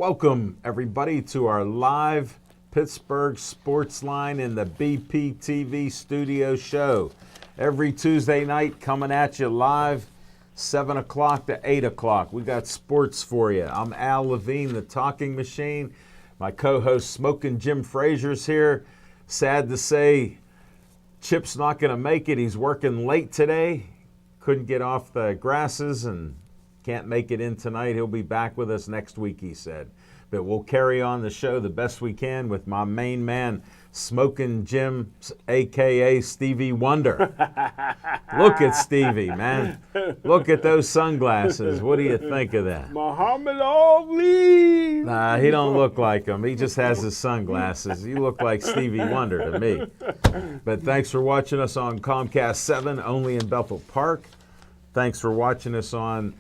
Welcome, everybody, to our live Pittsburgh Sportsline in the BPTV studio show. Every Tuesday night, coming at you live, 7 o'clock to 8 o'clock. We got sports for you. I'm Al Levine, the talking machine. My co-host, Smoking Jim Frazier's here. Sad to say, Chip's not going to make it. He's working late today. Couldn't get off the grasses and can't make it in tonight. He'll be back with us next week, he said. But we'll carry on the show the best we can with my main man, Smoking Jim, a.k.a. Stevie Wonder. Look at Stevie, man. Look at those sunglasses. What do you think of that? Muhammad Ali. Nah, he don't look like him. He just has his sunglasses. You look like Stevie Wonder to me. But thanks for watching us on Comcast 7, only in Bethel Park. Thanks for watching us on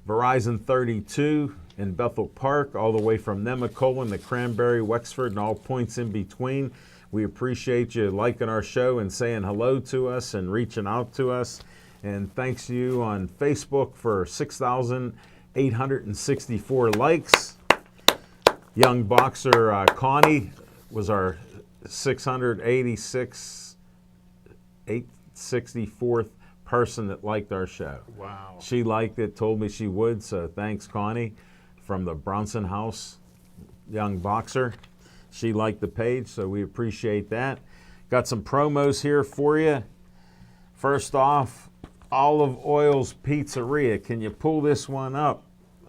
Verizon 32 in Bethel Park, all the way from Nemacolin to Cranberry, Wexford, and all points in between. We appreciate you liking our show and saying hello to us and reaching out to us. And thanks to you on Facebook for 6,864 likes. Young boxer Connie was our 864th person that liked our show. Wow. She liked it, told me she would, so thanks, Connie, from the Bronson House, young boxer. She liked the page, so we appreciate that. Got some promos here for you. First off, Olive Oil's Pizzeria. Can you pull this one up?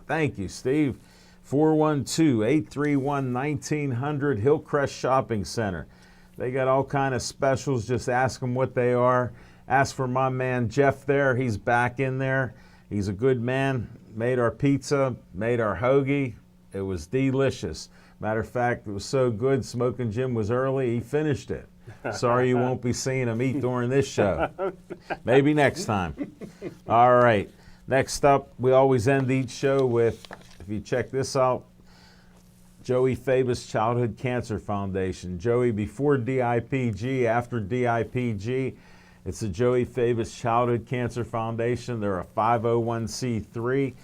Thank you, Steve. 412-831-1900 Hillcrest Shopping Center. They got all kind of specials. Just ask them what they are. Ask for my man Jeff there. He's back in there. He's a good man. Made our pizza, made our hoagie. It was delicious. Matter of fact, it was so good, Smoking Jim was early. He finished it. Sorry you won't be seeing him eat during this show. Maybe next time. All right. Next up, we always end each show with, if you check this out, Joey Favis Childhood Cancer Foundation. Joey, before DIPG, after DIPG, it's the Joey Favis Childhood Cancer Foundation. They're a 501c3.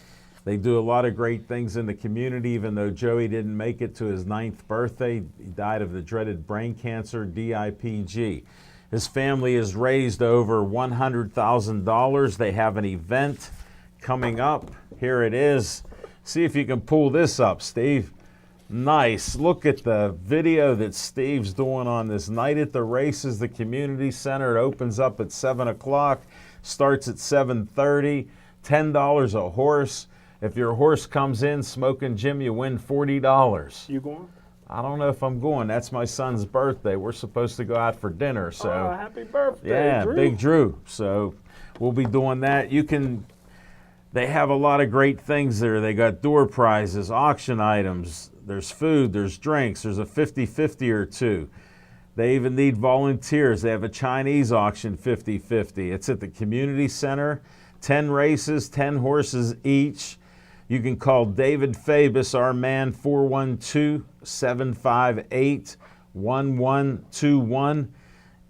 They do a lot of great things in the community, even though Joey didn't make it to his 9th birthday. He died of the dreaded brain cancer, DIPG. His family has raised over $100,000. They have an event coming up. Here it is. See if you can pull this up, Steve. Nice. Look at the video that Steve's doing on this Night at the Races, the community center. It opens up at 7 o'clock, starts at 7:30, $10 a horse. If your horse comes in, Smoking Jim, you win $40. You going? I don't know if I'm going. That's my son's birthday. We're supposed to go out for dinner. So, happy birthday, yeah, Drew. Big Drew. So we'll be doing that. They have a lot of great things there. They got door prizes, auction items. There's food, there's drinks, there's a 50-50 or two. They even need volunteers. They have a Chinese auction 50-50. It's at the community center. 10 races, 10 horses each. You can call David Favis, our man, 412-758-1121.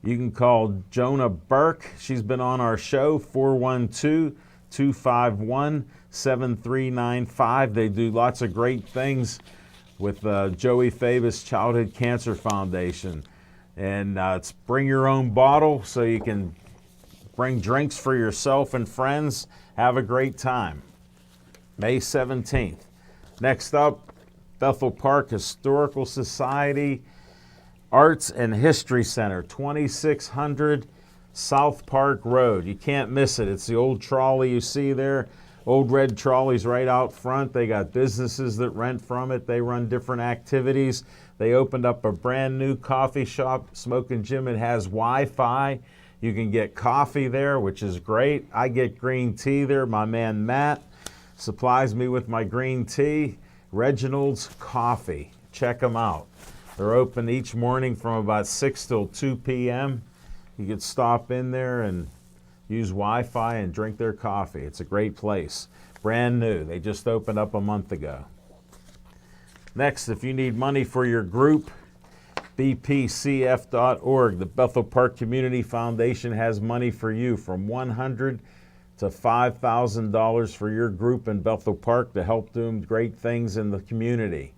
You can call Jonah Burke. She's been on our show, 412-251-7395. They do lots of great things with Joey Favis Childhood Cancer Foundation. And it's bring your own bottle so you can bring drinks for yourself and friends. Have a great time. May 17th. Next up, Bethel Park Historical Society Arts and History Center, 2600 South Park Road. You can't miss it. It's the old trolley you see there. Old red trolleys right out front. They got businesses that rent from it. They run different activities. They opened up a brand new coffee shop, Smoking Jim. It has Wi-Fi. You can get coffee there, which is great. I get green tea there. My man Matt supplies me with my green tea. Reginald's Coffee. Check them out. They're open each morning from about 6 till 2 p.m. You could stop in there and use Wi-Fi and drink their coffee. It's a great place. Brand new. They just opened up a month ago. Next, if you need money for your group, BPCF.org. The Bethel Park Community Foundation has money for you from $100 to $5,000 for your group in Bethel Park to help do great things in the community.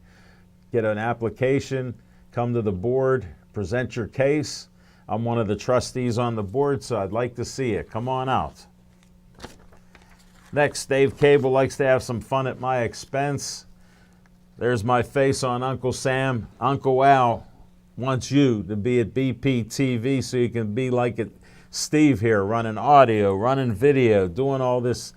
get an application, come to the board, present your case. I'm one of the trustees on the board, so I'd like to see it. Come on out. Next, Dave Cable likes to have some fun at my expense. There's my face on Uncle Sam. Uncle Al wants you to be at BPTV so you can be like it, Steve here, running audio, running video, doing all this.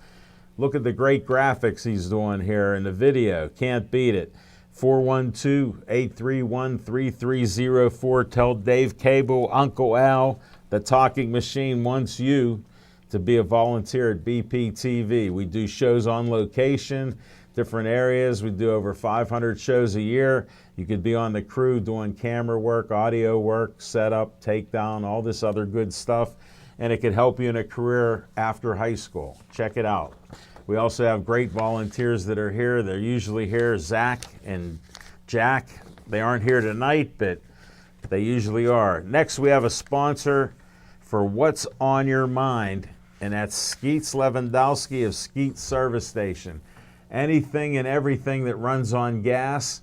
Look at the great graphics he's doing here in the video. Can't beat it. 412-831-3304. Tell Dave Cable, Uncle Al, the talking machine wants you to be a volunteer at BPTV. We do shows on location, different areas. We do over 500 shows a year. You could be on the crew doing camera work, audio work, setup, takedown, all this other good stuff. And it could help you in a career after high school. Check it out. We also have great volunteers that are here. They're usually here, Zach and Jack. They aren't here tonight, but they usually are. Next, we have a sponsor for What's on Your Mind, and that's Skeets Lewandowski of Skeets Service Station. Anything and everything that runs on gas,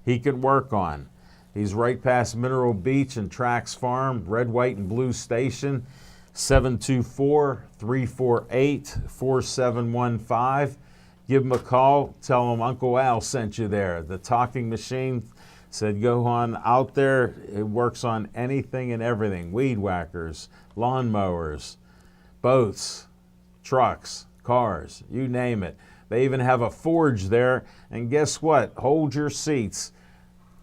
he could work on. He's right past Mineral Beach and Trax Farm, Red, White, and Blue Station. 724-348-4715. Give him a call. Tell him Uncle Al sent you there. The talking machine said go on out there. It works on anything and everything. Weed whackers, lawn mowers, boats, trucks, cars, you name it. They even have a forge there. And guess what? Hold your seats.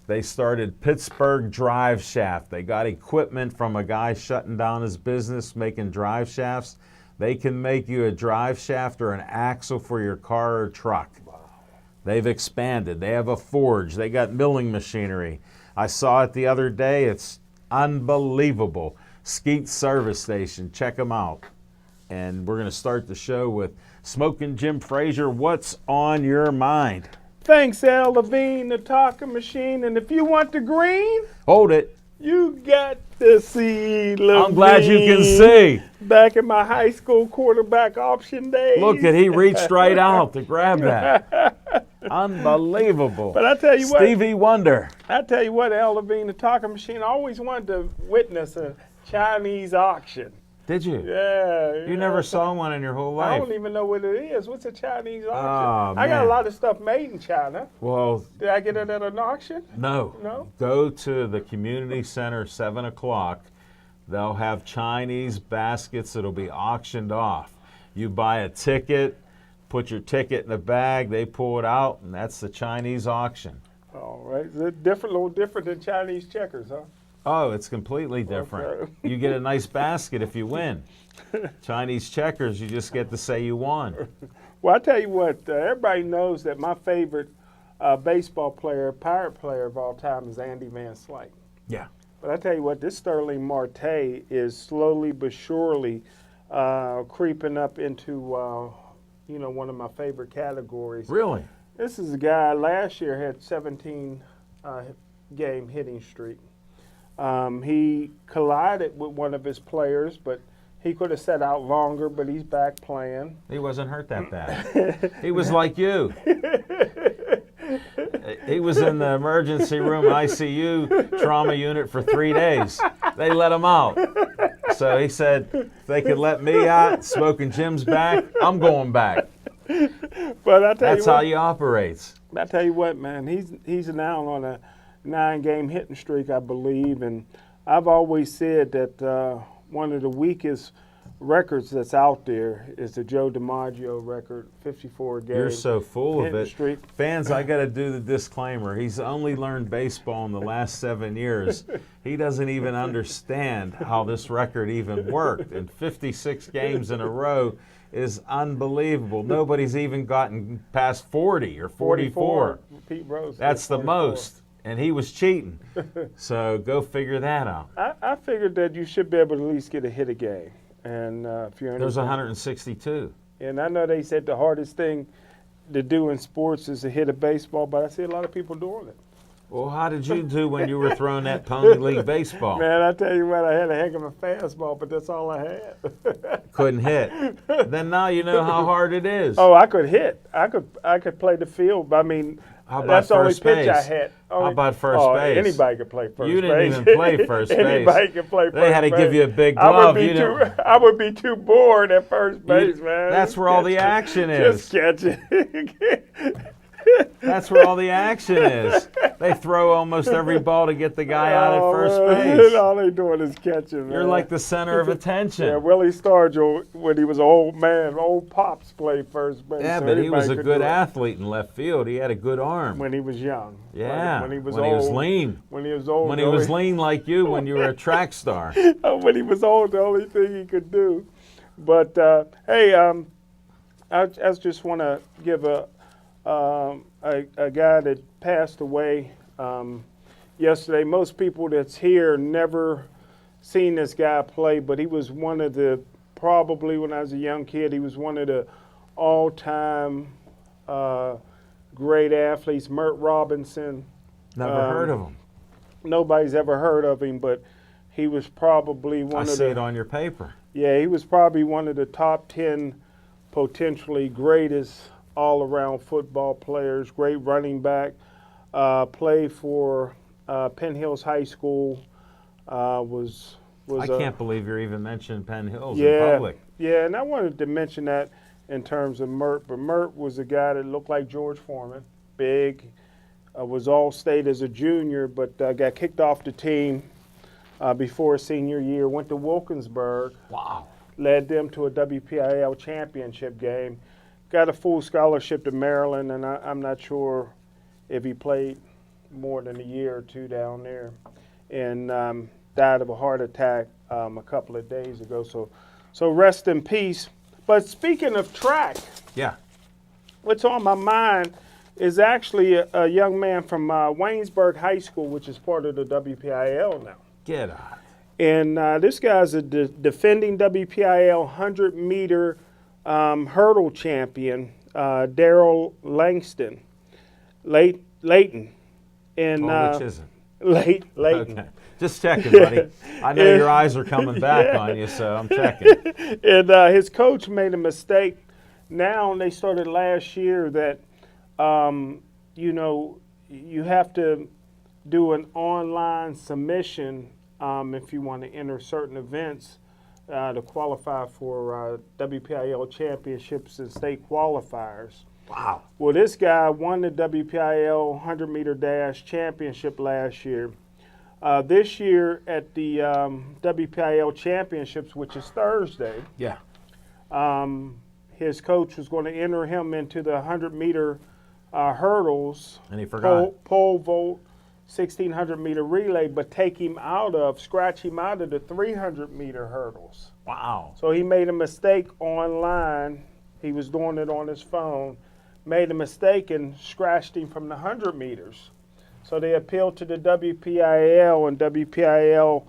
They started Pittsburgh Drive Shaft. They got equipment from a guy shutting down his business making drive shafts. They can make you a drive shaft or an axle for your car or truck. Wow. They've expanded. They have a forge. They got milling machinery. I saw it the other day. It's unbelievable. Skeet Service Station. Check them out. And we're going to start the show with Smoking Jim Frazier. What's on your mind? Thanks, Al Levine, the talking machine. And if you want the green, hold it. You got to see Levine. I'm glad you can see. Back in my high school quarterback option days. Look at, he reached right out to grab that. Unbelievable. But I tell you what. Stevie Wonder. I tell you what, Al Levine, the talking machine, I always wanted to witness a Chinese auction. Did you? Yeah. You never saw one in your whole life. I don't even know what it is. What's a Chinese auction? Oh, I got a lot of stuff made in China. Well, did I get it at an auction? No. No? Go to the community center 7 o'clock. They'll have Chinese baskets that'll be auctioned off. You buy a ticket, put your ticket in the bag, they pull it out, and that's the Chinese auction. All right. Is it different, a little different than Chinese checkers, huh? Oh, it's completely different. Okay. You get a nice basket if you win. Chinese checkers, you just get to say you won. Well, I tell you what, everybody knows that my favorite baseball player, pirate player of all time is Andy Van Slyke. Yeah. But I tell you what, this Sterling Marte is slowly but surely creeping up into, one of my favorite categories. Really? This is a guy last year had 17 game hitting streak. He collided with one of his players, but he could have sat out longer, but he's back playing. He wasn't hurt that bad. He was like you. He was in the emergency room ICU trauma unit for 3 days. They let him out. So he said, if they could let me out, Smoking Jim's back, I'm going back. But I tell That's how he operates. I tell you what, man, he's now on a 9-game hitting streak, I believe, and I've always said that one of the weakest records that's out there is the Joe DiMaggio record, 54 games. You're so full of it. Streak. Fans, I got to do the disclaimer. He's only learned baseball in the last 7 years. He doesn't even understand how this record even worked. And 56 games in a row is unbelievable. Nobody's even gotten past 40 or 44. Pete Rose. That's the most. And he was cheating. So go figure that out. I figured that you should be able to at least get a hit a game. And if you're in there's 162. And I know they said the hardest thing to do in sports is to hit a baseball, but I see a lot of people doing it. Well, how did you do when you were throwing that Pony League baseball? Man, I tell you what, I had a heck of a fastball, but that's all I had. Couldn't hit. Then now you know how hard it is. Oh, I could hit. I could play the field. I mean, How about That's the only first pitch I base? had. How about first base? Anybody could play first base. You didn't even play first base. Anybody can play first base. They had to give you a big glove. I would be too bored at first base, man. That's where all the action is. Just catch it. That's where all the action is. They throw almost every ball to get the guy out at first base. All they doing is catching, man. You're like the center of attention. Yeah, Willie Stargell, when he was an old man, old Pops played first base. Yeah, so but he was a could good do it. athlete in left field. He had a good arm. When he was young. Yeah. When he was when old. he was lean. When he was old. When he was lean like you when you were a track star. When he was old, the only thing he could do. But, hey, I just want to give a guy that passed away yesterday. Most people that's here never seen this guy play, but he was one of the, probably when I was a young kid, he was one of the all-time great athletes. Merritt Robinson. Never heard of him. Nobody's ever heard of him, but he was probably one I of see the. it on your paper. Yeah, he was probably one of the top 10 potentially greatest all-around football players. Great running back. Played for Penn Hills High School. I can't believe you're even mentioning Penn Hills yeah, in public. Yeah, and I wanted to mention that in terms of Mert. But Mert was a guy that looked like George Foreman. Big. Was all-state as a junior, but got kicked off the team before his senior year. Went to Wilkinsburg. Wow. Led them to a WPIL championship game. Got a full scholarship to Maryland, and I'm not sure if he played more than a year or two down there. And died of a heart attack a couple of days ago. So rest in peace. But speaking of track, yeah, what's on my mind is actually a young man from Waynesburg High School, which is part of the WPIL now. Get out. And this guy's a defending WPIL 100-meter hurdle champion, Daryl Langston. Layton. And, which is it? Layton. Okay. Just checking, buddy. I know your eyes are coming back on you, so I'm checking. And his coach made a mistake. Now, they started last year that, you have to do an online submission if you want to enter certain events to qualify for WPIL championships and state qualifiers. Wow. Well, this guy won the WPIL 100-meter dash championship last year. This year at the WPIL championships, which is Thursday, yeah, his coach was going to enter him into the 100-meter hurdles. And he forgot. Pole vault, 1,600-meter relay, but scratch him out of the 300-meter hurdles. Wow. So he made a mistake online. He was doing it on his phone. Made a mistake and scratched him from the 100 meters. So they appealed to the WPIL, and WPIL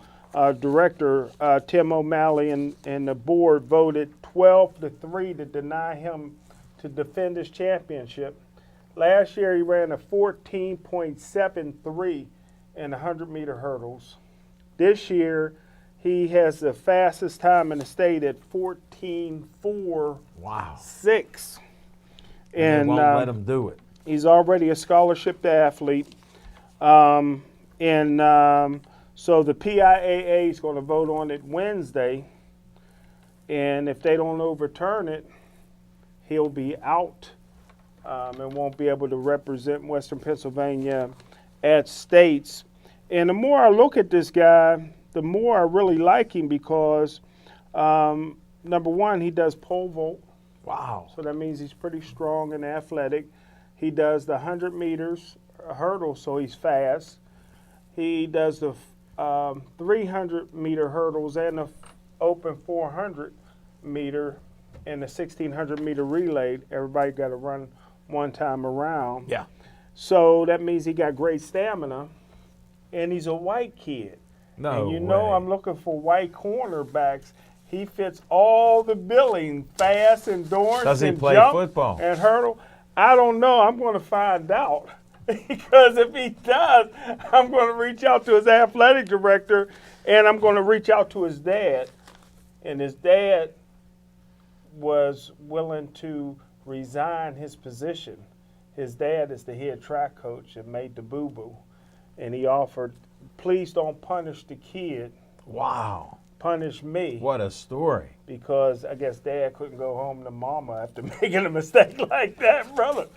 director Tim O'Malley and the board voted 12-3 to deny him to defend his championship. Last year he ran a 14.73 in the 100-meter hurdles. This year he has the fastest time in the state at 14.4. Wow. 6. And they won't let him do it. He's already a scholarship athlete. So the PIAA is going to vote on it Wednesday. And if they don't overturn it, he'll be out and won't be able to represent Western Pennsylvania at states. And the more I look at this guy, the more I really like him because, number one, he does pole vault. Wow. So that means he's pretty strong and athletic. He does the 100 meters hurdle, so he's fast. He does the 300-meter hurdles and the open 400-meter and the 1,600-meter relay. Everybody got to run one time around. Yeah. So that means he got great stamina, and he's a white kid. No And you know way. I'm looking for white cornerbacks. He fits all the billing, fast, endurance, Does he and play jump football? and hurdle. I don't know. I'm going to find out. Because if he does, I'm going to reach out to his athletic director, and I'm going to reach out to his dad. And his dad was willing to resign his position. his dad is the head track coach and made the boo-boo. And he offered, please don't punish the kid. Wow. Punish me. What a story. Because I guess dad couldn't go home to mama after making a mistake like that, brother.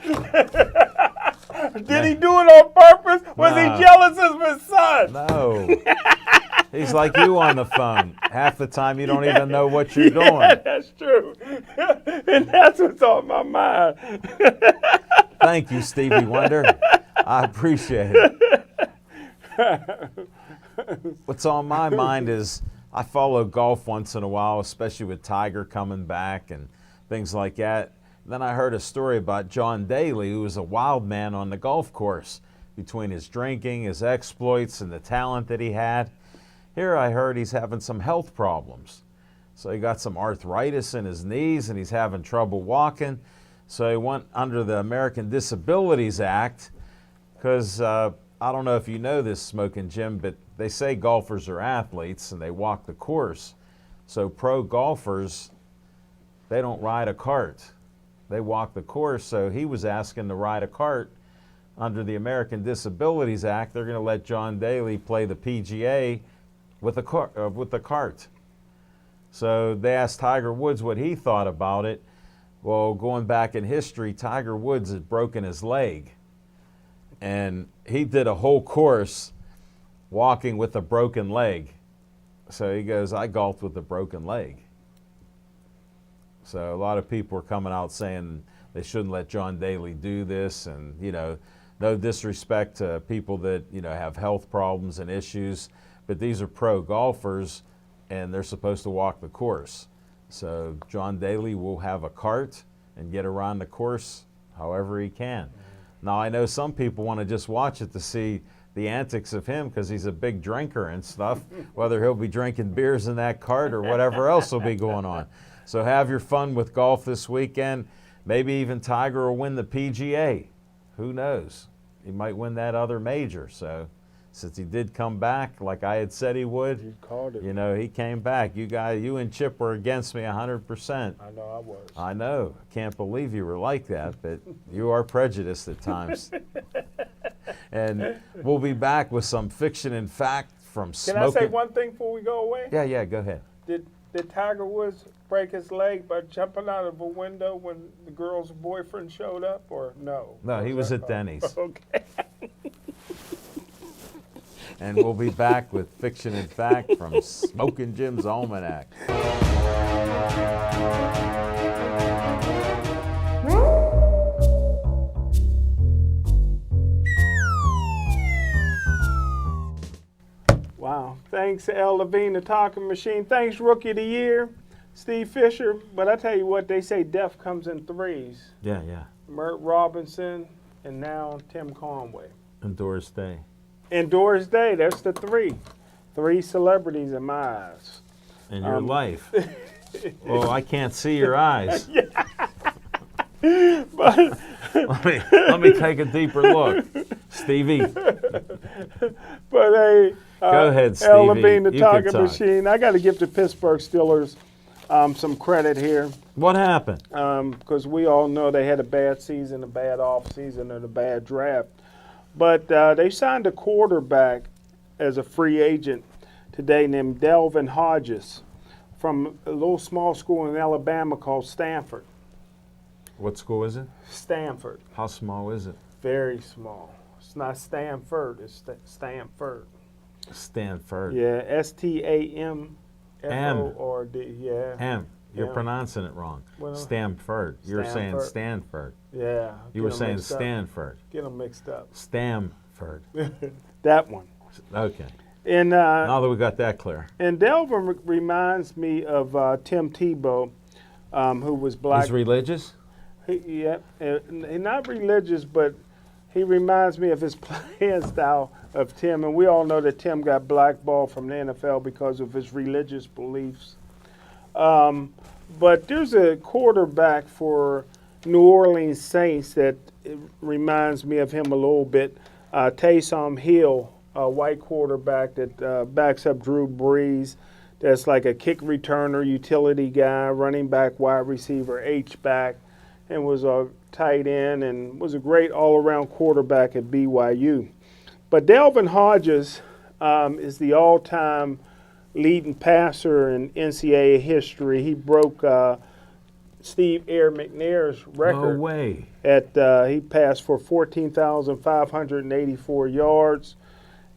Did he do it on purpose? Was he jealous of his son? No. He's like you on the phone. Half the time you don't even know what you're doing. That's true. And that's what's on my mind. Thank you, Stevie Wonder. I appreciate it. What's on my mind is I follow golf once in a while, especially with Tiger coming back and things like that. Then I heard a story about John Daly, who was a wild man on the golf course between his drinking, his exploits, and the talent that he had. Here I heard he's having some health problems. So he got some arthritis in his knees and he's having trouble walking. So he went under the American Disabilities Act because I don't know if you know this, Smoking Jim, but they say golfers are athletes and they walk the course. So pro golfers, they don't ride a cart. They walk the course. So he was asking to ride a cart under the American Disabilities Act. They're going to let John Daly play the PGA with the cart. So they asked Tiger Woods what he thought about it. Well, going back in history, Tiger Woods had broken his leg. And he did a whole course walking with a broken leg. So he goes, I golfed with a broken leg. So a lot of people are coming out saying they shouldn't let John Daly do this, and no disrespect to people that have health problems and issues, but these are pro golfers and they're supposed to walk the course. So John Daly will have a cart and get around the course however he can. Now I know some people want to just watch it to see the antics of him because he's a big drinker and stuff, whether he'll be drinking beers in that cart or whatever else will be going on. So have your fun with golf this weekend. Maybe even Tiger will win the PGA. Who knows? He might win that other major. So since he did come back like I had said he would, You called it. he came back. You and Chip were against me 100%. I know I was. I know. Can't believe you were like that, but you are prejudiced at times. And we'll be back with some fiction and fact from Can Smoking. I say one thing before we go away? Yeah, go ahead. Did Tiger Woods break his leg by jumping out of a window when the girl's boyfriend showed up, or no? No, he was at Denny's. Okay. And we'll be back with fiction and fact from Smoking Jim's Almanac. Wow. Thanks, L. Levine, the talking machine. Thanks, Rookie of the Year, Steve Fisher. But I tell you what, they say death comes in threes. Yeah. Merritt Robinson, and now Tim Conway. And Doris Day. And Doris Day, that's the three. Three celebrities in my eyes. In your life. Well, I can't see your eyes. But let me take a deeper look. Stevie. But hey, go ahead, Stevie. L. Levine, the You talking can talk. machine. I got to give the Pittsburgh Steelers some credit here. What happened? Because we all know they had a bad season, a bad off season, and a bad draft. But they signed a quarterback as a free agent today named Delvin Hodges from a little small school in Alabama called Stanford. What school is it? Stanford. How small is it? Very small. It's not Stanford, it's Stanford. Stanford. Yeah, Stamford. Yeah. M. You're Yeah. pronouncing it wrong. Well, Stanford. You're saying Stanford. Stanford. Yeah. You were get 'em saying mixed up. Stanford. Get them mixed up. Stamford. That one. Okay. And Now that we got that clear. and Delvin reminds me of Tim Tebow, who was black. He's religious? He's not religious, but he reminds me of his playing style of Tim. And we all know that Tim got blackballed from the NFL because of his religious beliefs. But there's a quarterback for New Orleans Saints that reminds me of him a little bit. Taysom Hill, a white quarterback that backs up Drew Brees. That's like a kick returner, utility guy, running back, wide receiver, H-back. and was a tight end and was a great all-around quarterback at BYU. But Delvin Hodges is the all-time leading passer in NCAA history. He broke Steve Air McNair's record. No way. He passed for 14,584 yards.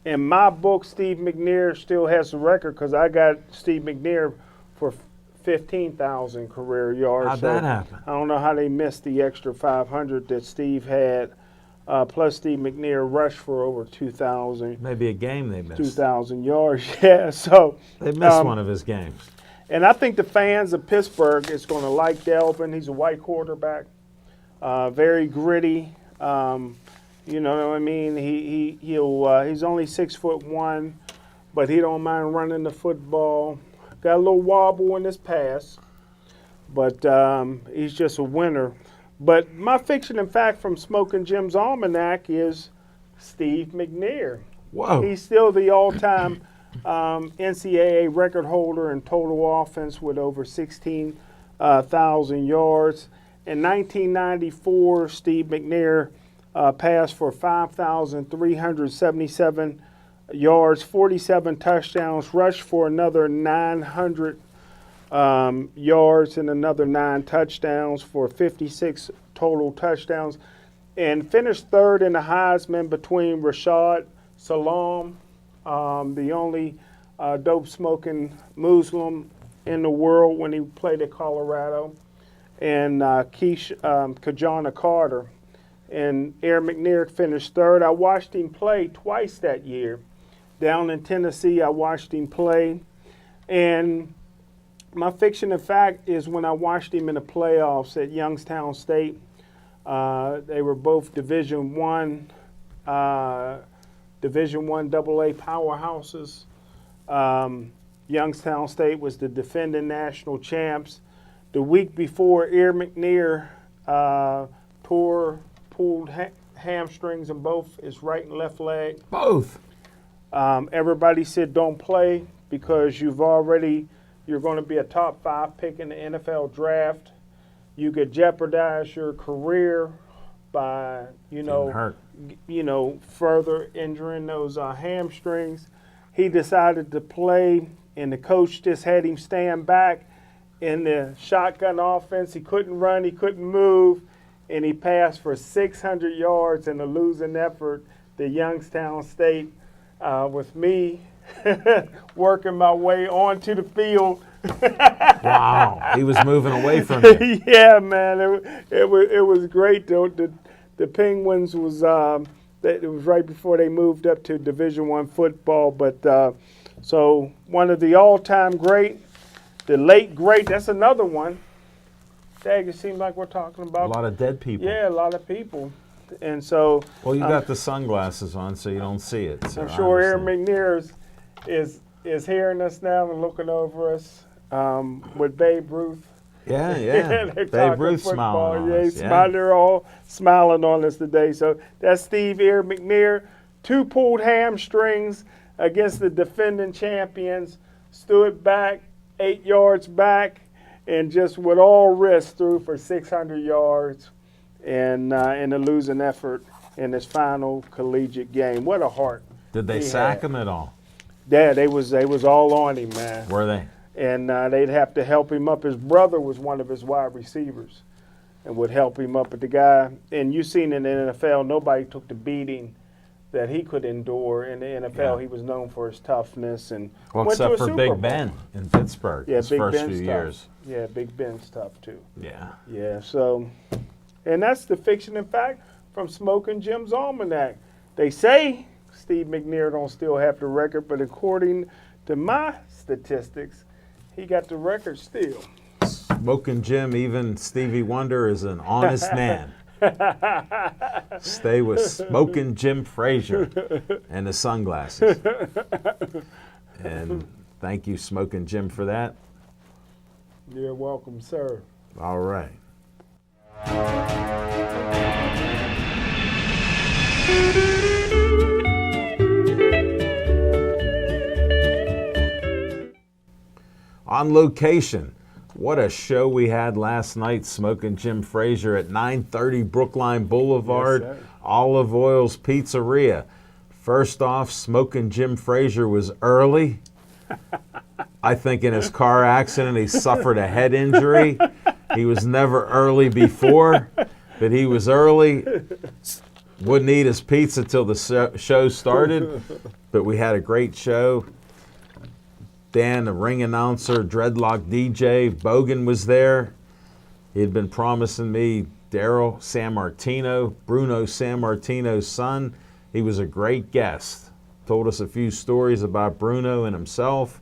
In my book, Steve McNair still has the record because I got Steve McNair for 15,000 career yards. How'd that happen? I don't know how they missed the extra 500 that Steve had. Plus, Steve McNair rushed for over 2,000. Maybe a game they missed. 2,000 yards, yeah. So they missed one of his games. And I think the fans of Pittsburgh is going to like Delvin. He's a white quarterback, very gritty. You know what I mean? He's only 6'1", but he don't mind running the football. Got a little wobble in his pass, but he's just a winner. But my fiction and fact from Smoking Jim's Almanac is Steve McNair. Whoa! He's still the all-time NCAA record holder in total offense with over 16,000 yards. In 1994, Steve McNair passed for 5,377 yards, 47 touchdowns, rushed for another 900 yards and another 9 touchdowns for 56 total touchdowns, and finished third in the Heisman between Rashad Salam, the only dope-smoking Muslim in the world when he played at Colorado, and Kajana Carter. And Air McNair finished third. I watched him play twice that year. Down in Tennessee, I watched him play. And my fiction and fact is when I watched him in the playoffs at Youngstown State, they were both Division I AA powerhouses. Youngstown State was the defending national champs. The week before, Air McNair pulled hamstrings in both his right and left leg. Both. Everybody said don't play because you're going to be a top 5 pick in the NFL draft. You could jeopardize your career by, further injuring those hamstrings. He decided to play, and the coach just had him stand back in the shotgun offense. He couldn't run, he couldn't move, and he passed for 600 yards in a losing effort to Youngstown State with me working my way onto the field. Wow, he was moving away from you. Yeah, man, it was great. The Penguins it was right before they moved up to Division I football. But so one of the all-time great, the late great. That's another one. Dag, it seems like we're talking about a lot of dead people. Yeah, a lot of people. And so well, you got the sunglasses on, so you don't see it. So I'm sure Aaron McNair is hearing us now and looking over us with Babe Ruth. Yeah. Babe Ruth smiling on us. They're all smiling on us today. So that's Steve Air McNair. 2 pulled hamstrings against the defending champions. Stood back, 8 yards back, and just with all risk threw for 600 yards in a losing effort in his final collegiate game. What a heart. Did they sack him at all? Yeah, they was all on him, man. Were they? And they'd have to help him up. His brother was one of his wide receivers and would help him up. But the guy, and you seen in the NFL, nobody took the beating that he could endure. In the NFL, Yeah. He was known for his toughness. And well, except for Big Ben in Pittsburgh his Big first Ben's few tough. years. Yeah, Big Ben's tough, too. Yeah. Yeah, so, and that's the fiction and fact from Smoking Jim's Almanac. They say Steve McNair don't still have the record, but according to my statistics, he got the record still. Smoking Jim, even Stevie Wonder is an honest man. Stay with Smoking Jim Frazier and the sunglasses. And thank you, Smoking Jim, for that. You're welcome, sir. All right. On location, What a show we had last night, Smoking Jim Frazier at 930 Brookline Boulevard, Yes, sir. Olive Oil's Pizzeria. First off, Smoking Jim Frazier was early. I think in his car accident he suffered a head injury. He was never early before, but he was early. Wouldn't eat his pizza till the show started, but we had a great show. Dan, the ring announcer, Dreadlock DJ, Bogan was there. He had been promising me Daryl Sammartino, Bruno Sammartino's son. He was a great guest. Told us a few stories about Bruno and himself.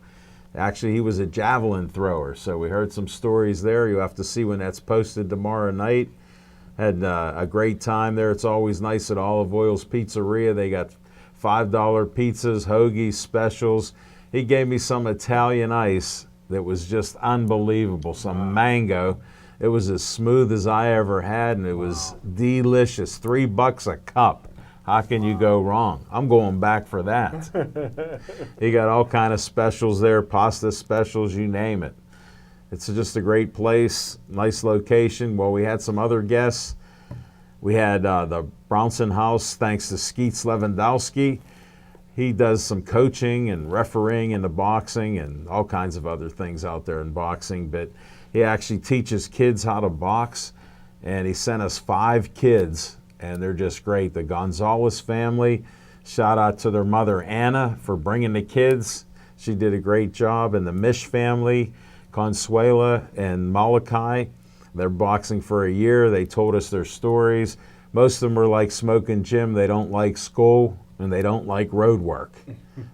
Actually, he was a javelin thrower, so we heard some stories there. You'll have to see when that's posted tomorrow night. Had a great time there. It's always nice at Olive Oil's Pizzeria. They got $5 pizzas, hoagies, specials. He gave me some Italian ice that was just unbelievable, some mango. It was as smooth as I ever had, and it was delicious. $3 a cup. How can you go wrong? I'm going back for that. He got all kind of specials there, pasta specials, you name it. It's just a great place, nice location. Well, we had some other guests. We had the Brownson House, thanks to Skeets Lewandowski. He does some coaching and refereeing into boxing and all kinds of other things out there in boxing, but he actually teaches kids how to box, and he sent us 5 kids, and they're just great. The Gonzalez family, shout out to their mother Anna for bringing the kids. She did a great job. And the Mish family, Consuela and Malachi, they're boxing for a year. They told us their stories. Most of them are like Smoking Jim. They don't like school and they don't like road work.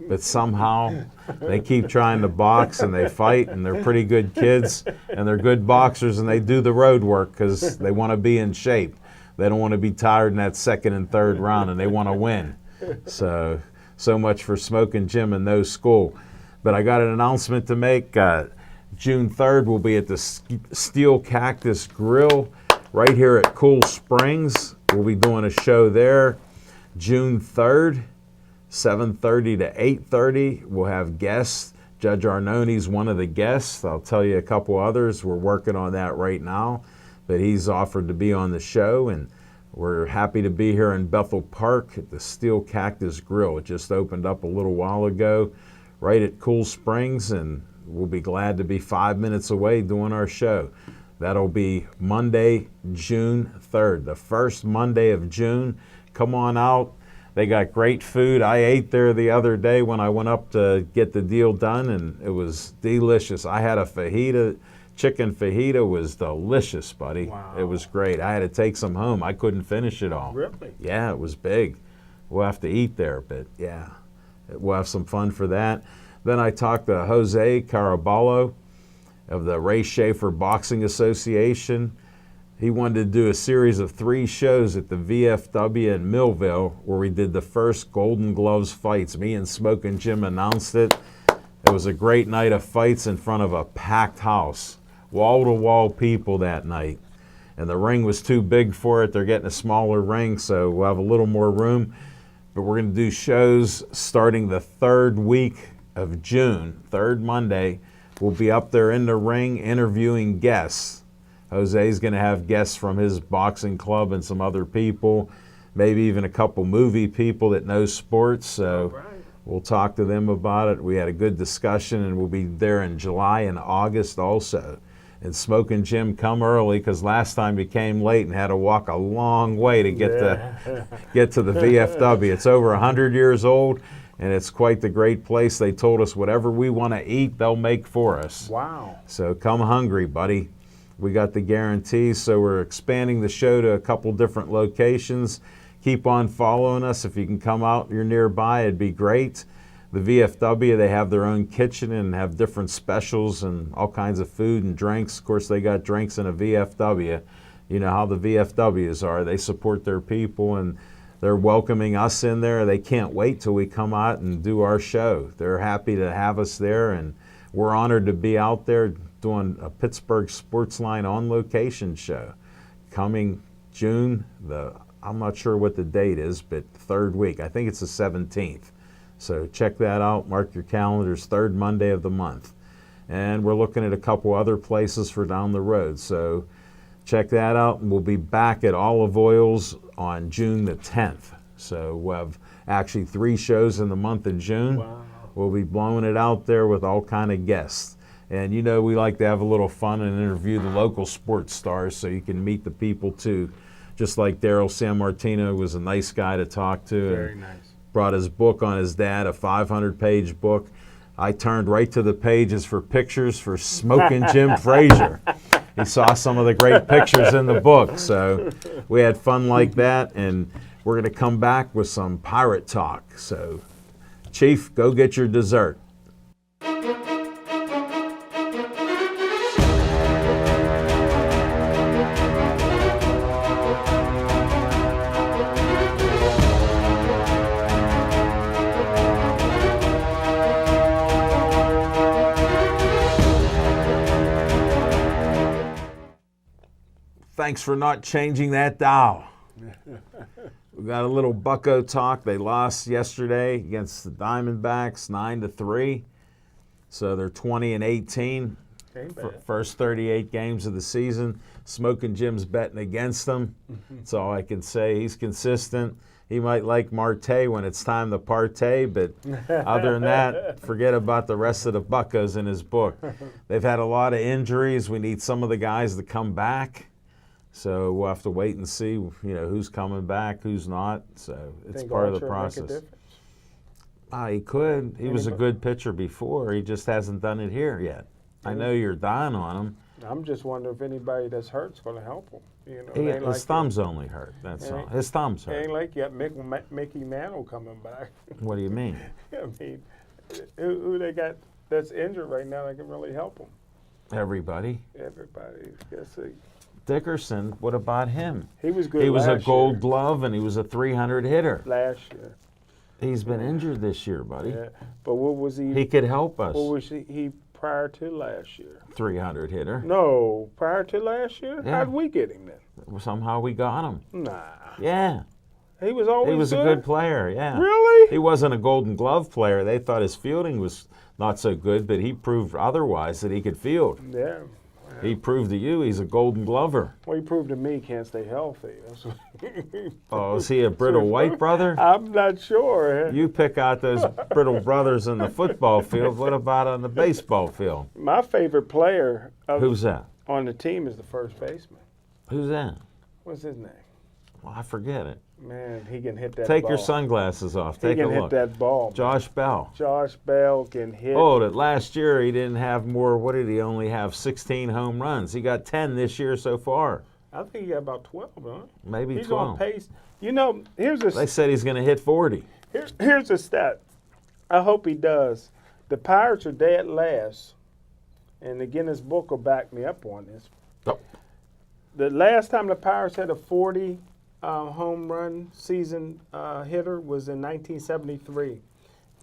But somehow they keep trying to box and they fight, and they're pretty good kids and they're good boxers, and they do the road work because they want to be in shape. They don't want to be tired in that second and third round, and they want to win. So much for Smoking Jim and no school. But I got an announcement to make. June 3rd, we'll be at the Steel Cactus Grill right here at Cool Springs. We'll be doing a show there. June 3rd, 7:30 to 8:30. We'll have guests. Judge Arnoni's one of the guests. I'll tell you a couple others. We're working on that right now. But he's offered to be on the show, and we're happy to be here in Bethel Park at the Steel Cactus Grill. It just opened up a little while ago right at Cool Springs, and we'll be glad to be 5 minutes away doing our show. That'll be Monday, June 3rd, the first Monday of June. Come on out. They got great food. I ate there the other day when I went up to get the deal done, and it was delicious. I had a fajita. Chicken fajita was delicious, buddy. Wow. It was great. I had to take some home. I couldn't finish it all. Really? Yeah, it was big. We'll have to eat there, but yeah, we'll have some fun for that. Then I talked to Jose Caraballo of the Ray Schaefer Boxing Association. He wanted to do a series of 3 shows at the VFW in Millville where we did the first Golden Gloves fights. Me and Smoking Jim announced it. It was a great night of fights in front of a packed house. Wall-to-wall people that night. And the ring was too big for it. They're getting a smaller ring, so we'll have a little more room. But we're going to do shows starting the 3rd week of June, 3rd Monday. We'll be up there in the ring interviewing guests. Jose's going to have guests from his boxing club and some other people, maybe even a couple movie people that know sports. So we'll talk to them about it. We had a good discussion, and we'll be there in July and August also. And Smoking Jim, come early, because last time he came late and had to walk a long way to get to the VFW. It's over 100 years old, and it's quite the great place. They told us whatever we want to eat, they'll make for us. Wow. So come hungry, buddy. We got the guarantees, so we're expanding the show to a couple different locations. Keep on following us. If you can come out, you're nearby, it'd be great. The VFW, they have their own kitchen and have different specials and all kinds of food and drinks. Of course, they got drinks in a VFW. You know how the VFWs are. They support their people, and they're welcoming us in there. They can't wait till we come out and do our show. They're happy to have us there, and we're honored to be out there doing a Pittsburgh Sportsline on location show. Coming June, I'm not sure what the date is, but 3rd week. I think it's the 17th. So check that out. Mark your calendars, 3rd Monday of the month. and we're looking at a couple other places for down the road. So check that out, and we'll be back at Olive Oils on June the 10th. So we'll have actually 3 shows in the month of June. Wow. We'll be blowing it out there with all kind of guests. And you know we like to have a little fun and interview the local sports stars so you can meet the people too. Just like Daryl Sammartino was a nice guy to talk to. Very and nice. Brought his book on his dad, a 500-page book. I turned right to the pages for pictures for Smoking Jim Frazier. He saw some of the great pictures in the book. So we had fun like that, and we're going to come back with some pirate talk. So, Chief, go get your dessert. Thanks for not changing that dial. We got a little Bucko talk. They lost yesterday against the Diamondbacks, 9-3. So they're 20-18. First 38 games of the season. Smoking Jim's betting against them. That's all I can say. He's consistent. He might like Marte when it's time to partay, but other than that, forget about the rest of the Buccos in his book. They've had a lot of injuries. We need some of the guys to come back. So we'll have to wait and see, who's coming back, who's not. So it's part of the process. He could. He was a good pitcher before. He just hasn't done it here yet. I know you're dying on him. I'm just wondering if anybody that's hurt's going to help him. His thumb's only hurt. That's all. His thumb's hurt. It ain't like you got Mickey Mantle coming back. What do you mean? I mean, who they got that's injured right now that can really help them? Everybody. Dickerson, what about him? He was good. He was a Gold Glove, and he was a 300 hitter last year. He's been injured this year, buddy. Yeah, but what was he? He could help us. What was he prior to last year? 300 hitter. No, prior to last year. Yeah. How'd we get him then? Somehow we got him. Nah. Yeah. He was always. He was good? a good player. Yeah. Really? He wasn't a Golden Glove player. They thought his fielding was not so good, but he proved otherwise that he could field. Yeah. He proved to you he's a Golden Glover. Well, he proved to me he can't stay healthy. Oh, is he a brittle white brother? I'm not sure. You pick out those brittle brothers in the football field. What about on the baseball field? My favorite player Who's that? On the team is the first baseman. Who's that? What's his name? Well, I forget it. Man, he can hit that Take ball. your sunglasses off. He Take a can look. hit that ball. Josh Bell. Josh Bell can hit. Oh, that last year he didn't have more. What did he only have? 16 home runs. He got 10 this year so far. I think he got about 12, huh? Maybe he's 12. On pace. Here's a. They said he's going to hit 40. Here's a stat. I hope he does. The Pirates are dead last, and again, this book will back me up on this. Oh. The last time the Pirates had a 40 home run season hitter was in 1973.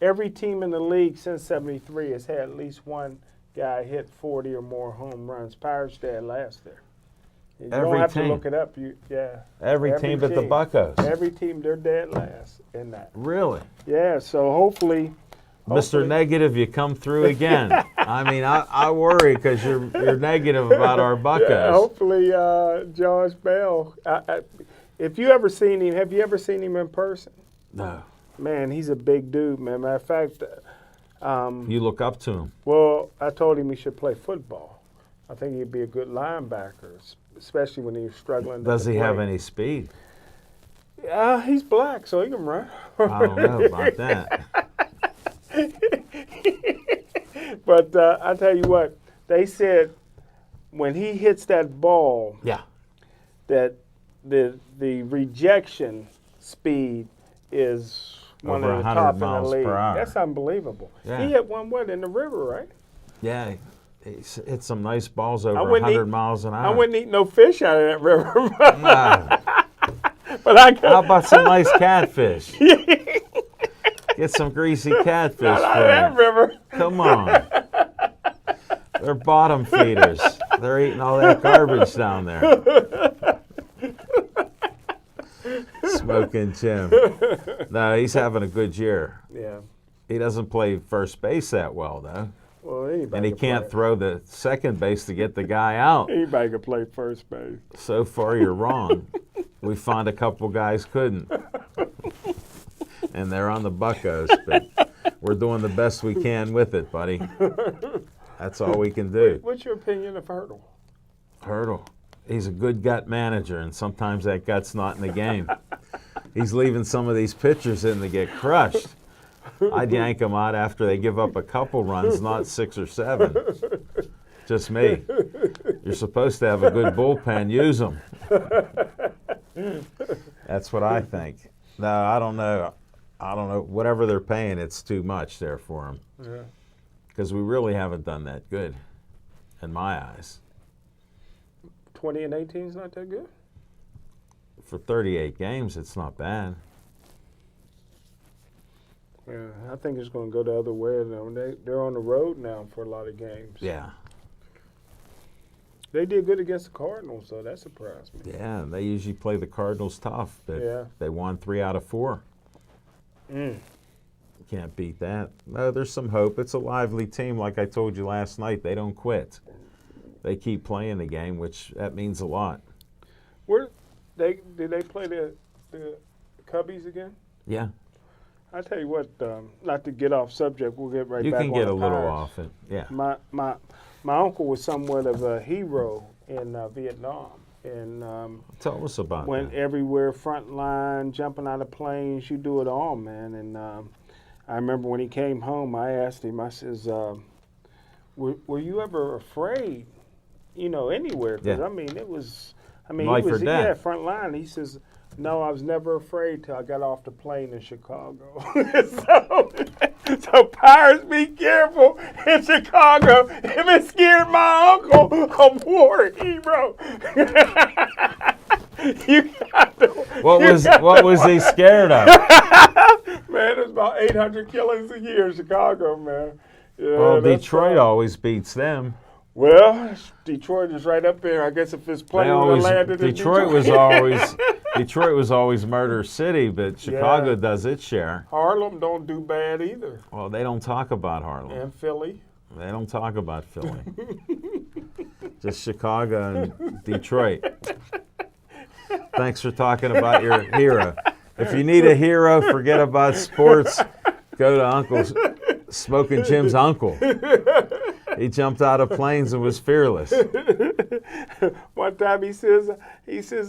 Every team in the league since 73 has had at least one guy hit 40 or more home runs. Pirates dead last there. You don't have to look it up. Every team but the Buccos. Every team, they're dead last in that. Really? Yeah, so hopefully. Mr. Negative, you come through again. I mean, I worry because you're negative about our Buccos. Yeah, hopefully, Josh Bell. If you ever seen him, have you ever seen him in person? No. Man, he's a big dude, man. Matter of fact, you look up to him. Well, I told him he should play football. I think he'd be a good linebacker, especially when he was struggling. Does he have any speed? He's black, so he can run. I don't know about that. But I tell you what, they said when he hits that ball, that the rejection speed is one over of the top in the miles league. per hour. That's unbelievable. Yeah. He hit one in the river, right? Yeah, he hit some nice balls over 100 miles an hour. I wouldn't eat no fish out of that river. Nah. But how about some nice catfish? Get some greasy catfish out of that river. Come on. They're bottom feeders. They're eating all that garbage down there. Smoking Jim. No, he's having a good year. Yeah. He doesn't play first base that well, though. Well, Anybody And he can can't play. throw the second base to get the guy out. Anybody can play first base. So far, you're wrong. We found a couple guys couldn't. And they're on the Buccos, but we're doing the best we can with it, buddy. That's all we can do. What's your opinion of Hurdle? Hurdle. He's a good gut manager, and sometimes that gut's not in the game. He's leaving some of these pitchers in to get crushed. I'd yank them out after they give up a couple runs, not 6 or 7. Just me. You're supposed to have a good bullpen. Use them. That's what I think. No, I don't know. I don't know. Whatever they're paying, it's too much there for them. Yeah. Because we really haven't done that good, in my eyes. 20 and 18 is not that good? For 38 games, it's not bad. Yeah, I think it's going to go the other way. They're on the road now for a lot of games. Yeah. They did good against the Cardinals, so that surprised me. Yeah, they usually play the Cardinals tough, but Yeah. they won 3 out of 4. Mm. Can't beat that. No, there's some hope. It's a lively team. Like I told you last night, they don't quit. They keep playing the game, which that means a lot. Did they play the Cubbies again? Yeah. I tell you what, not to get off subject, we'll get right You back can on get the a little Pirates. off it. Yeah. My uncle was somewhat of a hero in Vietnam, and Tell us about went that. everywhere, front line, jumping out of planes. You do it all, man. And I remember when he came home, I asked him. I says, "Were you ever afraid? You know, anywhere? Because Yeah. I mean, it was. I mean, Life he or was death. front line." He says, "No, I was never afraid till I got off the plane in Chicago." So Pirates, be careful in Chicago. If it scared my uncle, a war hero. You got to, What was he scared of? Man, there's about 800 killings a year in Chicago, man. Yeah, Well, that's Detroit always beats them. Well, Detroit is right up there. I guess if this plane would have landed in Detroit was always Murder City, but Chicago Yeah. does its share. Harlem don't do bad either. Well, they don't talk about Harlem. And Philly. They don't talk about Philly. Just Chicago and Detroit. Thanks for talking about your hero. If you need a hero, forget about sports. Go to Smoking Jim's uncle. He jumped out of planes and was fearless. One time he says,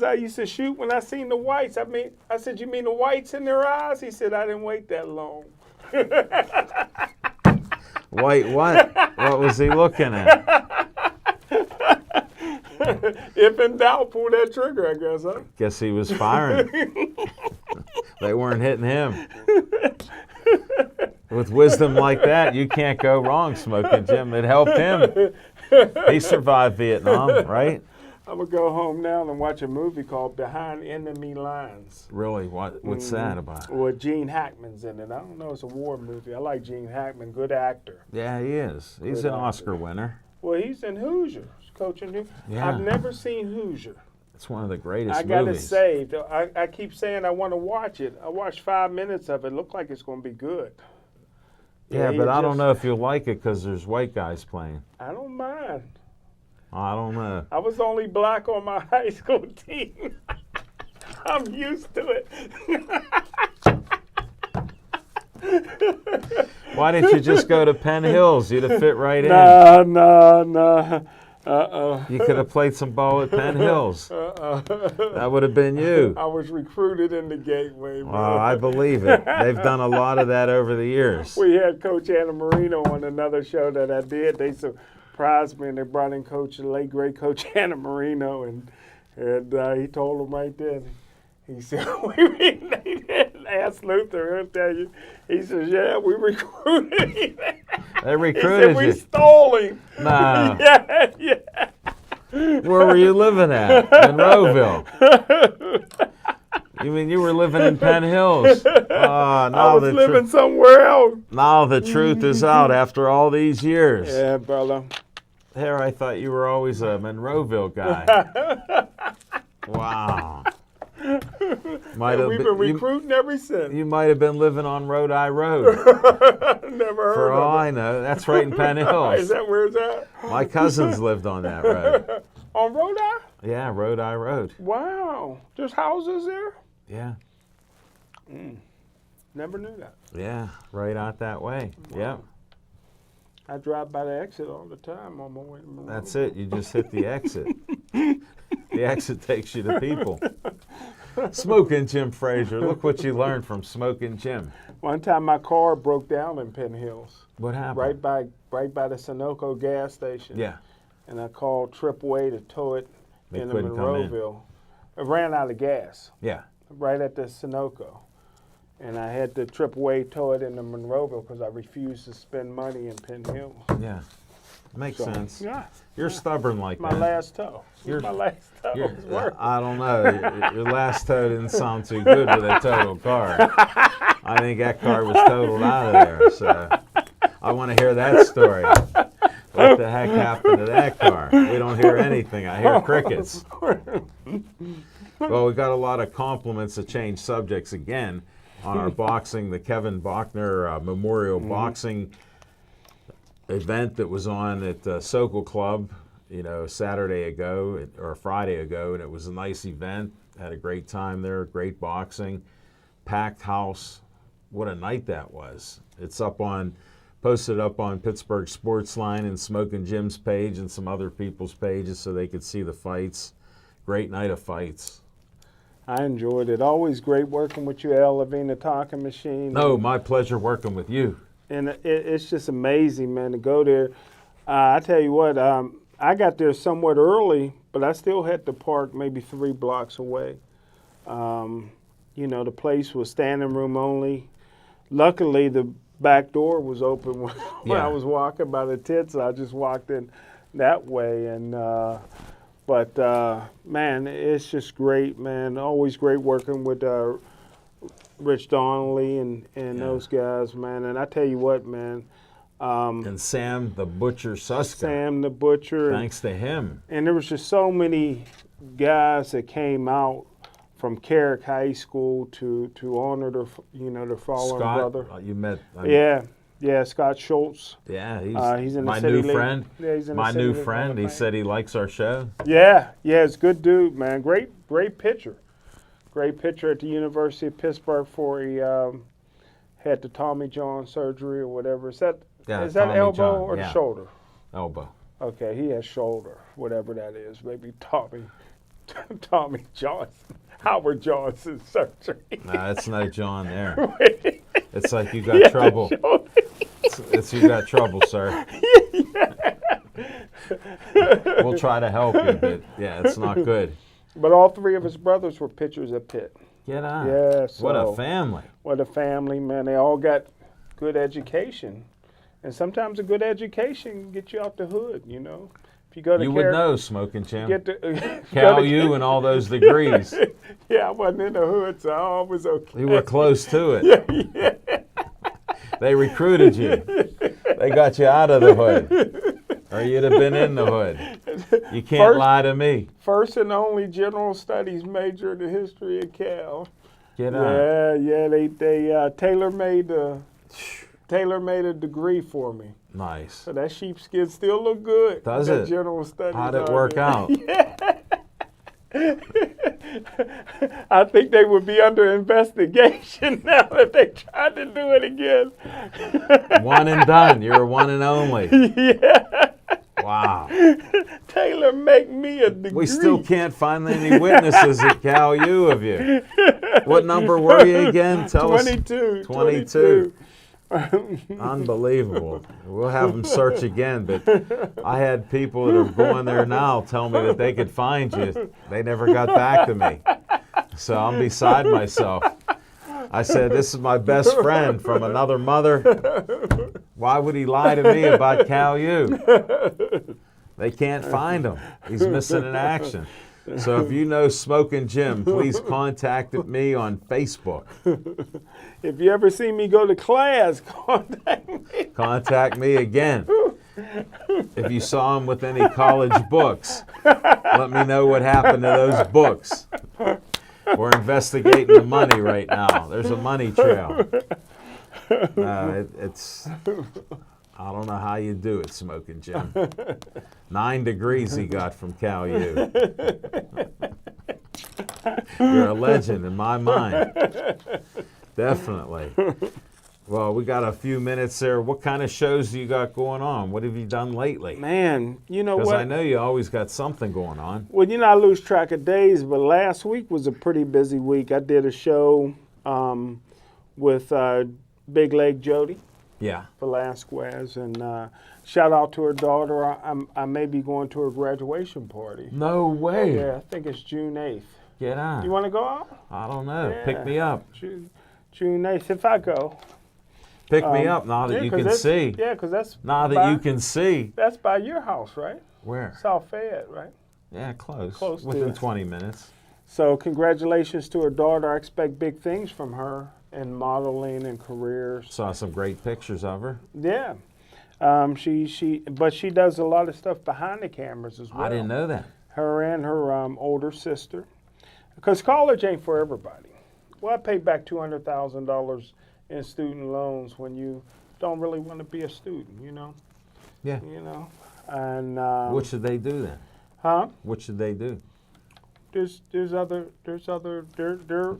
I used to shoot when I seen the whites. I said, you mean the whites in their eyes? He said, I didn't wait that long. White what? What was he looking at? If in doubt, pull that trigger, I guess, huh? Guess he was firing. They weren't hitting him. With wisdom like that, you can't go wrong, Smoking Jim. It helped him. He survived Vietnam, right? I'm going to go home now and watch a movie called Behind Enemy Lines. Really? What's that about? Well, Gene Hackman's in it. I don't know. It's a war movie. I like Gene Hackman. Good actor. Yeah, he is. He's Good an actor. Oscar winner. Well, he's in Hoosier. He's coaching Hoosier. Yeah. I've never seen Hoosier. It's one of the greatest I got it movies. saved. I keep saying I want to watch it. I watched 5 minutes of it. Looked like it's going to be good. Yeah, he but I don't just- know if you'll like it because there's white guys playing. I don't mind. I don't know. I was the only black on my high school team. I'm used to it. Why didn't you just go to Penn Hills? You'd have fit right in. No. You could have played some ball at Penn Hills. That would have been you. I was recruited in the gateway, man. Oh, I believe it. They've done a lot of that over the years. We had Coach Anna Marino on another show that I did. They surprised me, and they brought in the late great Coach Anna Marino, and he told them right then. He said, they didn't ask Luther, he'll tell you. He says, yeah, we recruited him. They He recruited said, we you. stole him. No. Yeah. Where were you living at? In Rowville. You mean you were living in Penn Hills? I was living somewhere else. Now the truth is out after all these years. Yeah, brother. There, I thought you were always a Monroeville guy. Wow. Might have We've been recruiting ever since. You might have been living on Rhode I Road. Never heard For all of it. I know, that's right in Penn Hills. Is that where it's at? My cousins lived on that road. On Rhode Island? Yeah, Rhode I Road. Wow. There's houses there? Yeah. Never knew that. Yeah, right out that way. Yeah. I drive by the exit all the time on my way to Monroe. That's it. You just hit the exit. The exit takes you to people. Smoking Jim Frazier. Look what you learned from Smoking Jim. One time my car broke down in Penn Hills. What happened? Right by the Sunoco gas station. Yeah. And I called AAA to tow it They into couldn't come in. Monroeville. It ran out of gas Yeah. right at the Sunoco. And I had the AAA tow it into Monroeville because I refused to spend money in Penn Hills. Yeah. Makes sense. Yeah. You're stubborn like My that. last tow. My last tow was worth. I don't know. Your last tow didn't sound too good with a total car. I think that car was totaled out of there. So I want to hear that story. What the heck happened to that car? We don't hear anything. I hear crickets. Well, we got a lot of compliments to change subjects again on our boxing, the Kevin Bachner Memorial Boxing event that was on at Sokol Club, Saturday ago or Friday ago, and it was a nice event. Had a great time there, great boxing, packed house. What a night that was. It's posted up on Pittsburgh Sportsline and Smoking Jim's page and some other people's pages so they could see the fights. Great night of fights. I enjoyed it. Always great working with you, Al Levine, the talking machine. No, my pleasure working with you. And it's just amazing, man, to go there. I tell you what, I got there somewhat early, but I still had to park maybe 3 blocks away. The place was standing room only. Luckily, the back door was open when I was walking by the tent, so I just walked in that way. And man, it's just great, man. Always great working with Rich Donnelly and those guys, man. And I tell you what, man. And Sam the Butcher Suska. Sam the Butcher. Thanks to him. And there was just so many guys that came out from Carrick High School to honor their fallen brother. You met. Yeah, Scott Schultz. Yeah, he's in the my city new league. friend. Yeah, he's in my the new city friend. league. He said he likes our show. Yeah, it's a good dude, man. Great pitcher. Great pitcher at the University of Pittsburgh before he had the Tommy John surgery or whatever. Is that elbow John, or the shoulder? Elbow. Okay, he has shoulder, whatever that is. Maybe Tommy Johnson, Howard Johnson surgery. No, that's no John there. It's like you got trouble. It's you got trouble, sir. We'll try to help you, but yeah, it's not good. But all 3 of his brothers were pitchers at Pitt. Get on. Yeah, What a family. What a family, man. They all got good education. And sometimes a good education can get you out the hood, If you go to You would know, Smoking Jim. Cal U and all those degrees. Yeah, I wasn't in the hood, so I was okay. You were close to it. Yeah. They recruited you. They got you out of the hood. Or you'd have been in the hood. You can't lie to me. First and only general studies major in the history of Cal. Get on. Yeah, they tailor-made a degree for me. Nice. So that sheepskin still look good. Does that it? General studies. How'd it work out? Yeah. I think they would be under investigation now if they tried to do it again. One and done. You're one and only. Yeah. Wow. Taylor, make me a degree. We still can't find any witnesses at Cal U of you. What number were you again? Tell 22. us. 22. Unbelievable. We'll have them search again, but I had people that are going there now tell me that they could find you. They never got back to me. So I'm beside myself. I said, this is my best friend from another mother. Why would he lie to me about Cal U? They can't find him. He's missing in action. So if you know Smoking Jim, please contact me on Facebook. If you ever see me go to class, contact me. Contact me again. If you saw him with any college books, let me know what happened to those books. We're investigating the money right now. There's a money trail. It's I don't know how you do it, Smoking Jim. 9 degrees he got from Cal U. You're a legend in my mind. Definitely. Well, we got a few minutes there. What kind of shows do you got going on? What have you done lately? Man, you know what? Because I know you always got something going on. Well, I lose track of days, but last week was a pretty busy week. I did a show with Big Leg Jody. Yeah. Velasquez, and shout out to her daughter. I may be going to her graduation party. No way. Yeah, I think it's June 8th. Get on. You want to go out? I don't know. Yeah. Pick me up. June 8th, if I go. Pick me up now that you can see. Yeah, because that's Now that you can see. That's by your house, right? Where? South Fayette, right? Yeah, close. Close to Within it. 20 minutes. So congratulations to her daughter. I expect big things from her in modeling and careers. saw some great pictures of her. Yeah. But she does a lot of stuff behind the cameras as well. I didn't know that. Her and her older sister. Because college ain't for everybody. Well, I paid back $200,000 in student loans when you don't really want to be a student, Yeah. And What should they do then? huh? What should they do? There's other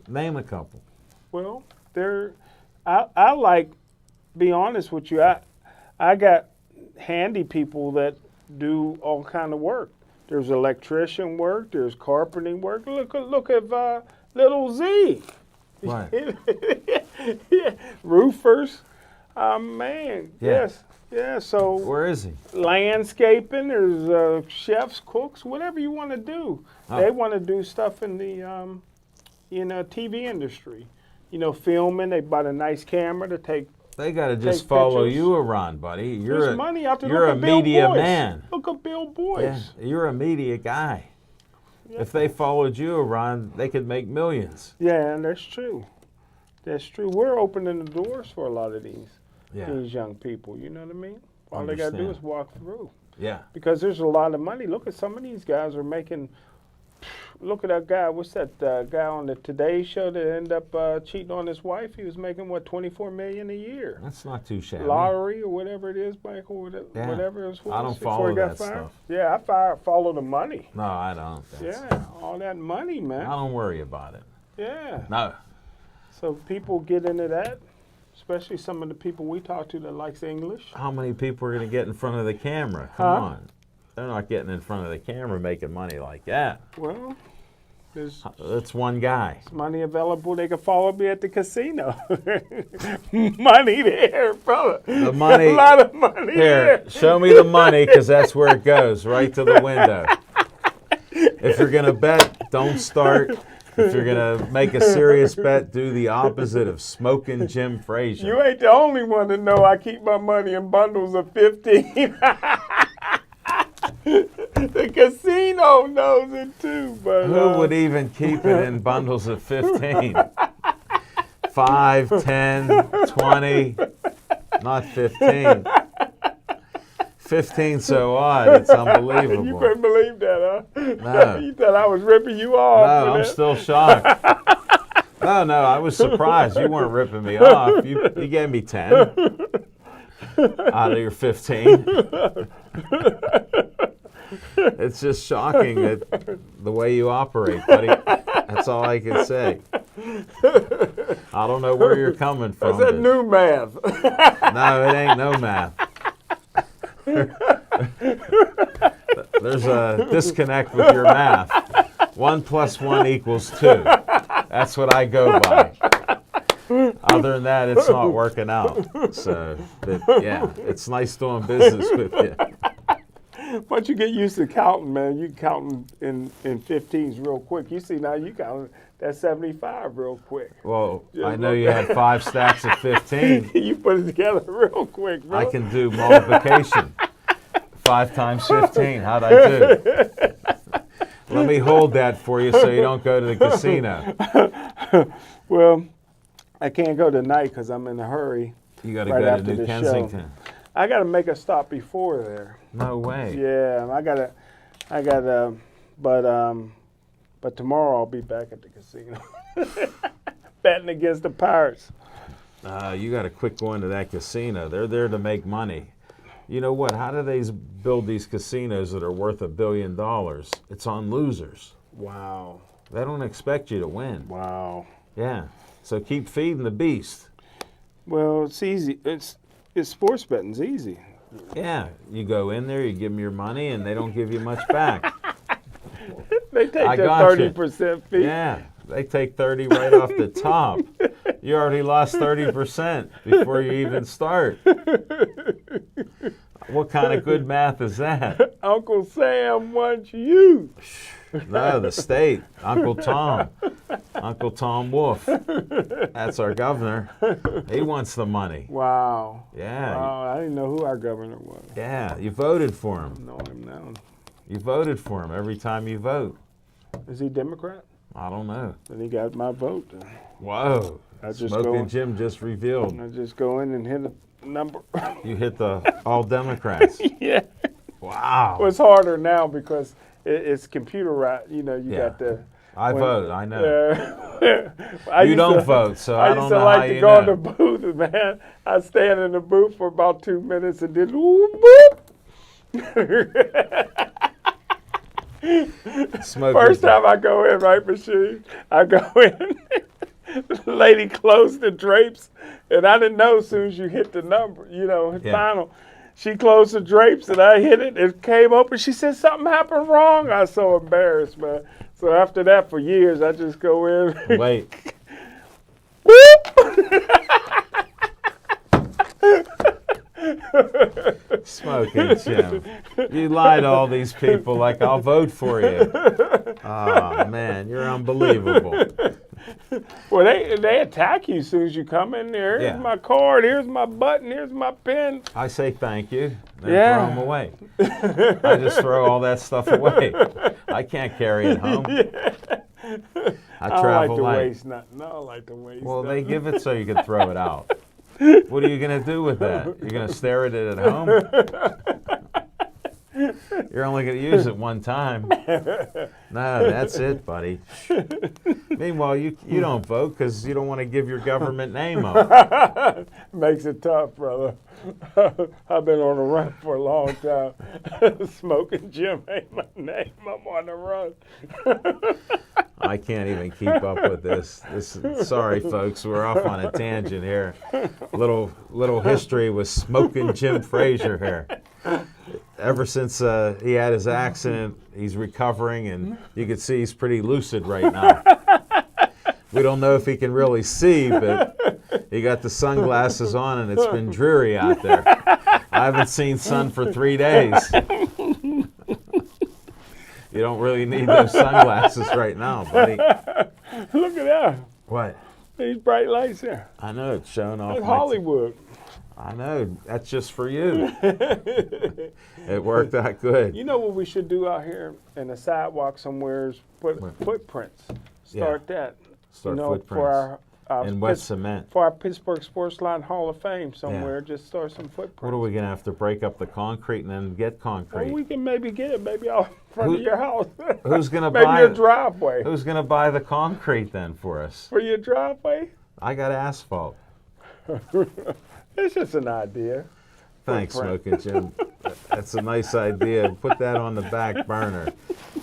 Name a couple. well, I like, be honest with you, I got handy people that do all kind of work. There's electrician work, there's carpenting work. Look at little Z. Right. Yeah, roofers. Man, Yeah. yes. Yeah, so Where is he? landscaping, there's chefs, cooks, whatever you want to do. Oh. They want to do stuff in the TV industry. Filming, they bought a nice camera to take. They got to just Take follow pictures. you around, buddy. There's money out there. You're Look a at Bill media Boyce. man. Look at Bill Boyce. Yeah, you're a media guy. Yeah. If they followed you around, they could make millions. Yeah, and that's true. That's true. We're opening the doors for a lot of these young people. You know what I mean? All they got to do Understand. is walk through. Yeah. Because there's a lot of money. Look at some of these guys are making. Look at that guy. What's that guy on the Today Show that ended up cheating on his wife? He was making what, $24 million a year. That's not too shabby. Lottery or whatever it is, Michael. Whatever it was. I don't before follow he got that fired. stuff. Yeah, I follow the money. No, I don't. Yeah, all that money, man. I don't worry about it. Yeah. No. So people get into that, especially some of the people we talk to that likes English. How many people are going to get in front of the camera? Come Huh? on. They're not getting in front of the camera making money like that. Well, there's That's one guy. money available. They can follow me at the casino. Money there, brother. The money. A lot of money Here, there. show me the money because that's where it goes, right to the window. If you're going to bet, don't start. If you're going to make a serious bet, do the opposite of Smoking Jim Frazier. You ain't the only one to know I keep my money in bundles of 15. The casino knows it too, but Who would even keep it in bundles of 15? 5, 10, 20, not 15. 15 so odd, it's unbelievable. You couldn't believe that, huh? No. You thought I was ripping you off. No, I'm still shocked. No, I was surprised. You weren't ripping me off. You gave me 10 out of your 15. It's just shocking that the way you operate, buddy. That's all I can say. I don't know where you're coming from. That's that but- new math. No, it ain't no math. There's a disconnect with your math. 1 + 1 = 2. That's what I go by. Other than that, it's not working out. So, yeah, it's nice doing business with you. Once you get used to counting, man, you counting in 15s real quick. You see now you counting that 75 real quick. Well, I know you had 5 stacks of 15. You put it together real quick, bro. I can do multiplication. 5 times 15. How'd I do? Let me hold that for you so you don't go to the casino. Well, I can't go tonight because I'm in a hurry. You got to Right go after to New the Kensington. show. I got to make a stop before there. No way. Yeah, I gotta, but But tomorrow I'll be back at the casino, betting against the Pirates. You got to quit going to that casino. They're there to make money. You know what? How do they build these casinos that are worth $1 billion? It's on losers. Wow. They don't expect you to win. Wow. Yeah. So keep feeding the beast. Well, it's easy. It's sports betting's easy. Yeah. You go in there, you give them your money, and they don't give you much back. They take I their got you. 30% fee. Yeah. They take 30 right off the top. You already lost 30% before you even start. What kind of good math is that? Uncle Sam wants you. No, the state. Uncle Tom. Uncle Tom Wolf. That's our governor. He wants the money. Wow. Yeah. Wow, I didn't know who our governor was. Yeah, you voted for him. I know him now. You voted for him every time you vote. Is he Democrat? I don't know. Then he got my vote. Whoa. I just Smoking go, Jim just revealed. I just go in and hit a number. You hit the all Democrats. Yeah. Wow. Well, it's harder now because it's computerized. You know, you Yeah. got the. I vote, I know. I You used don't to- vote, so I I don't used to know like how to you go in know. the booth, man. I stand in the booth for about 2 minutes and then whoop, boop. Smoking First time I go in, right, machine, I go in. The lady closed the drapes, and I didn't know as soon as you hit the number, you know, Yeah. final. She closed the drapes, and I hit it. It came open. She said something happened wrong. I was so embarrassed, man. So after that, for years, I just go in. Wait. Smoking Jim. You lie to all these people like I'll vote for you. Oh, man, you're unbelievable. Well, they attack you as soon as you come in there. Here's Yeah. my card. Here's my button. Here's my pen. I say thank you, then Yeah. throw them away. I just throw all that stuff away. I can't carry it home. I I don't travel like to light. waste nothing. I don't like to waste Well, nothing. they give it so you can throw it out. What are you going to do with that? You're going to stare at it at home? You're only going to use it one time. No, that's it, buddy. Meanwhile, you don't vote because you don't want to give your government name up. Makes it tough, brother. I've been on the run for a long time. Smoking Jim ain't my name. I'm on the run. I can't even keep up with this. Sorry, folks, we're off on a tangent here. Little history with Smoking Jim Frazier here. Ever since he had his accident, he's recovering, and you can see he's pretty lucid right now. We don't know if he can really see, but he got the sunglasses on, and it's been dreary out there. I haven't seen sun for 3 days. You don't really need those sunglasses right now, buddy. Look at that. What? These bright lights there. I know it's showing off. That's Hollywood. I know. That's just for you. It worked out good. You know what we should do out here in the sidewalk somewhere is put footprints. Start that. Start you know, footprints. for our And wet cement. For our Pittsburgh Sportsline Hall of Fame somewhere. Just start some footprints. What are we going to have to break up the concrete and then get concrete? Well, we can maybe get it maybe out front of your house. Who's going to maybe buy your driveway. Who's going to buy the concrete then for us? For your driveway? I got asphalt. It's just an idea. Thanks, Footprint. Smoking Jim. That's a nice idea. Put that on the back burner.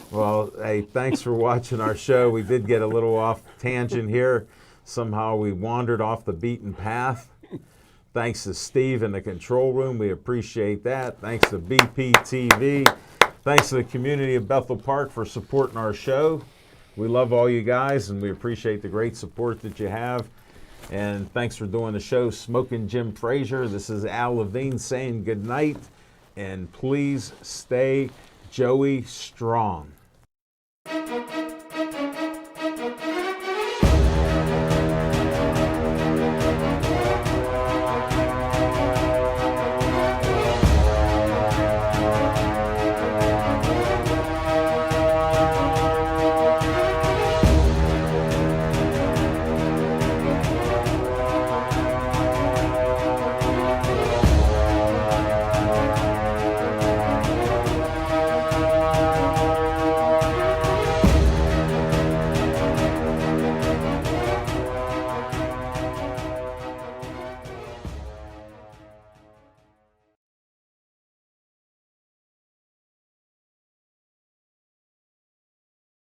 Well, hey, thanks for watching our show. We did get a little off tangent here. Somehow we wandered off the beaten path. Thanks to Steve in the control room. We appreciate that. Thanks to BPTV. Thanks to the community of Bethel Park for supporting our show. We love all you guys, and we appreciate the great support that you have. And thanks for doing the show, Smoking Jim Frazier. This is Al Levine saying good night, and please stay Joey strong.